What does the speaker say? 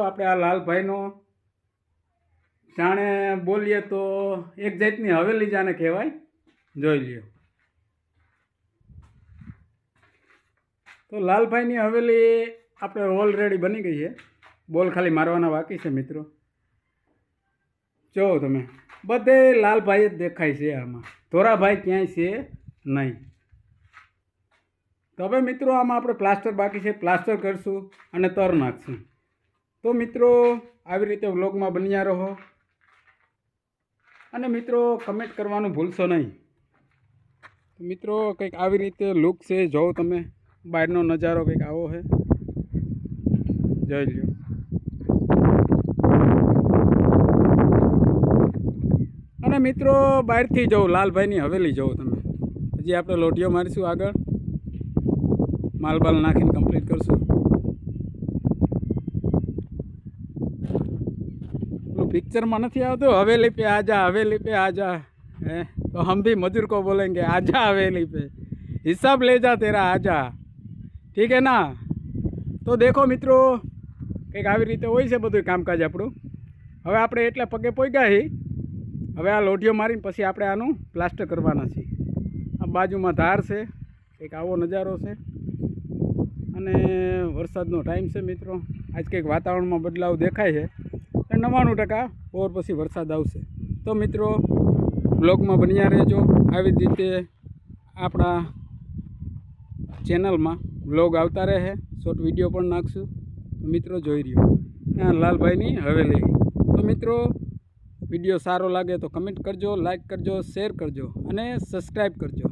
આપણે આ લાલભાઈનો જાણે બોલીએ તો એક જાતની હવેલી જાણે કહેવાય, જોઈ લ્યો. તો લાલભાઈની હવેલી આપણે ઓલરેડી બની ગઈ છે. બોલ ખાલી મારવાના બાકી છે મિત્રો. જો તમે બધે લાલભાઈ જ દેખાય છે આમાં, ધોરાભાઈ ક્યાંય છે નહીં. તો હવે મિત્રો આમાં આપણે પ્લાસ્ટર બાકી છે, પ્લાસ્ટર કરશું અને તર નાખશું. તો મિત્રો આવી રીતે વ્લોગમાં બન્યા રહો અને મિત્રો કમેન્ટ કરવાનું ભૂલશો નહીં. તો મિત્રો કંઈક આવી રીતે લુક છે, જોવો તમે બહારનો નજારો કંઈક આવો છે, જોઈ લ્યો. અને મિત્રો બહારથી જોઉં લાલભાઈની હવેલી જોવો તમે. હજી આપણે લોટીઓ મારીશું, આગળ માલબાલ નાખીને કમ્પ્લીટ કરશું. પેલું પિક્ચરમાં નથી આવતું હવેલી पे आजा, हवेली पे आजा, है तो हम भी मजदूर को बोलेंगे आजा हवेली पे, हिसाब ले जा तेरा आजा, ठीक है ना. તો દેખો મિત્રો કંઈક આવી રીતે હોય છે બધું કામકાજ આપણું. હવે આપણે એટલે પગે પોગ્યા છીએ. હવે આ લોઢીઓ મારીને પછી આપણે આનું પ્લાસ્ટર કરવાના છીએ. આ બાજુમાં ધાર છે, કંઈક આવો નજારો છે અને વરસાદનો ટાઈમ છે મિત્રો. આજ કંઈક વાતાવરણમાં બદલાવ દેખાય છે, 99% ઓર પછી વરસાદ આવશે. તો મિત્રો બ્લોગમાં બન્યા રહેજો. આવી જ રીતે આપણા ચેનલમાં બ્લોગ આવતા રહે, શોર્ટ વિડીયો પણ નાખશું. તો મિત્રો જોઈ રહ્યો ત્યાં લાલભાઈની હવેલી. તો મિત્રો વિડીયો સારો લાગે તો કમેન્ટ કરજો, લાઈક કરજો, શેર કરજો અને સબસ્ક્રાઈબ કરજો.